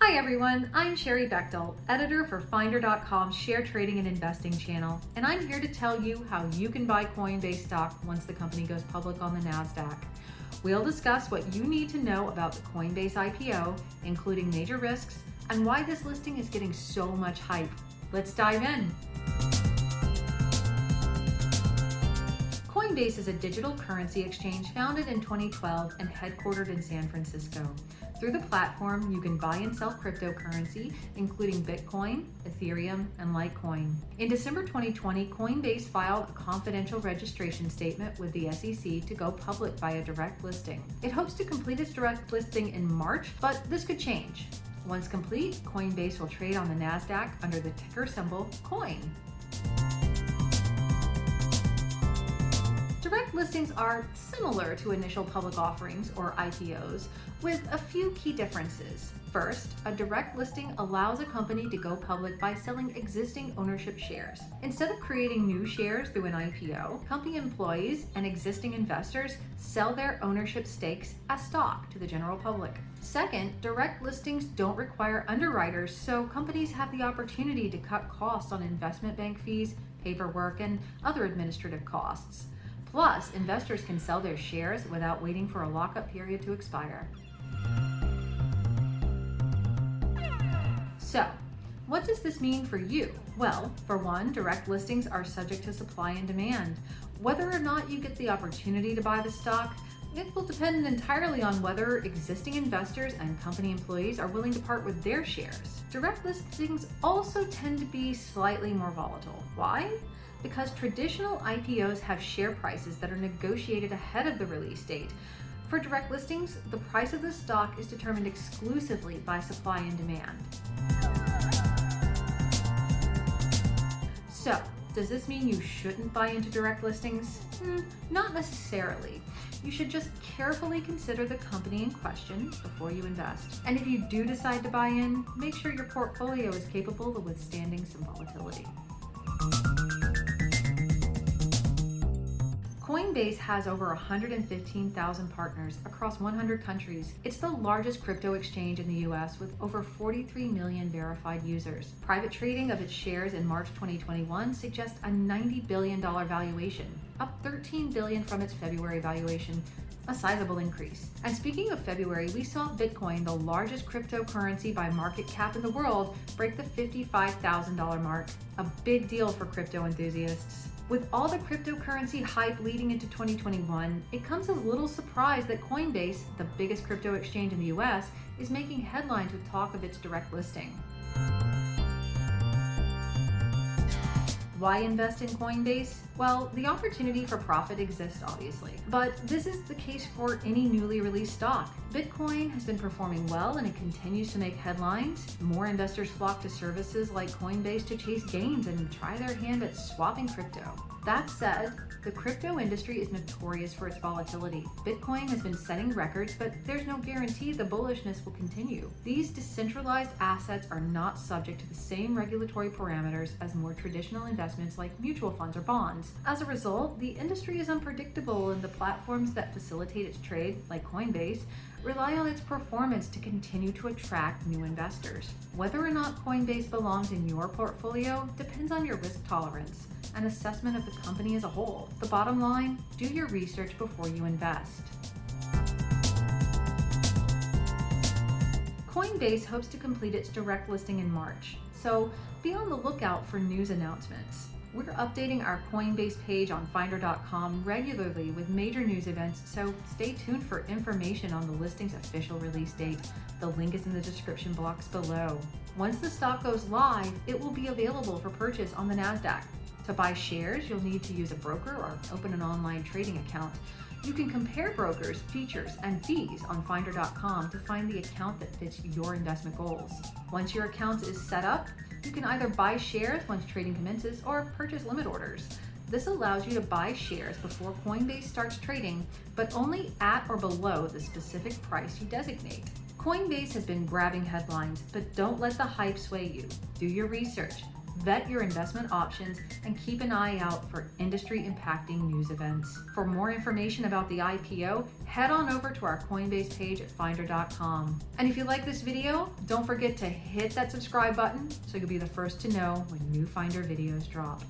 Hi everyone, I'm Sherry Bechtel, editor for Finder.com's share trading and investing channel, and I'm here to tell you how you can buy Coinbase stock once the company goes public on the Nasdaq. We'll discuss what you need to know about the Coinbase IPO, including major risks, and why this listing is getting so much hype. Let's dive in. Coinbase is a digital currency exchange founded in 2012 and headquartered in San Francisco. Through the platform, you can buy and sell cryptocurrency, including Bitcoin, Ethereum, and Litecoin. In December 2020, Coinbase filed a confidential registration statement with the SEC to go public via direct listing. It hopes to complete its direct listing in March, but this could change. Once complete, Coinbase will trade on the Nasdaq under the ticker symbol COIN. Direct listings are similar to initial public offerings, or IPOs, with a few key differences. First, a direct listing allows a company to go public by selling existing ownership shares. Instead of creating new shares through an IPO, company employees and existing investors sell their ownership stakes as stock to the general public. Second, direct listings don't require underwriters, so companies have the opportunity to cut costs on investment bank fees, paperwork, and other administrative costs. Plus, investors can sell their shares without waiting for a lockup period to expire. So, what does this mean for you? Well, for one, direct listings are subject to supply and demand. Whether or not you get the opportunity to buy the stock, it will depend entirely on whether existing investors and company employees are willing to part with their shares. Direct listings also tend to be slightly more volatile. Why? Because traditional IPOs have share prices that are negotiated ahead of the release date. For direct listings, the price of the stock is determined exclusively by supply and demand. So, does this mean you shouldn't buy into direct listings? Not necessarily. You should just carefully consider the company in question before you invest. And if you do decide to buy in, make sure your portfolio is capable of withstanding some volatility. Coinbase has over 115,000 partners across 100 countries. It's the largest crypto exchange in the US with over 43 million verified users. Private trading of its shares in March 2021 suggests a $90 billion valuation, up $13 billion from its February valuation, a sizable increase. And speaking of February, we saw Bitcoin, the largest cryptocurrency by market cap in the world, break the $55,000 mark, a big deal for crypto enthusiasts. With all the cryptocurrency hype leading into 2021, it comes as little surprise that Coinbase, the biggest crypto exchange in the US, is making headlines with talk of its direct listing. Why invest in Coinbase? Well, the opportunity for profit exists, obviously, but this is the case for any newly released stock. Bitcoin has been performing well and it continues to make headlines. More investors flock to services like Coinbase to chase gains and try their hand at swapping crypto. That said, the crypto industry is notorious for its volatility. Bitcoin has been setting records, but there's no guarantee the bullishness will continue. These decentralized assets are not subject to the same regulatory parameters as more traditional investments like mutual funds or bonds. As a result, the industry is unpredictable, and the platforms that facilitate its trade, like Coinbase, rely on its performance to continue to attract new investors. Whether or not Coinbase belongs in your portfolio depends on your risk tolerance and assessment of the company as a whole. The bottom line, do your research before you invest. Coinbase hopes to complete its direct listing in March, so be on the lookout for news announcements. We're updating our Coinbase page on Finder.com regularly with major news events, so stay tuned for information on the listing's official release date. The link is in the description box below. Once the stock goes live, it will be available for purchase on the Nasdaq. To buy shares, you'll need to use a broker or open an online trading account. You can compare brokers, features, and fees on Finder.com to find the account that fits your investment goals. Once your account is set up, you can either buy shares once trading commences or purchase limit orders. This allows you to buy shares before Coinbase starts trading, but only at or below the specific price you designate. Coinbase has been grabbing headlines, but don't let the hype sway you. Do your research. vet your investment options, and keep an eye out for industry-impacting news events. For more information about the IPO, head on over to our Coinbase page at finder.com. And if you like this video, don't forget to hit that subscribe button so you'll be the first to know when new Finder videos drop.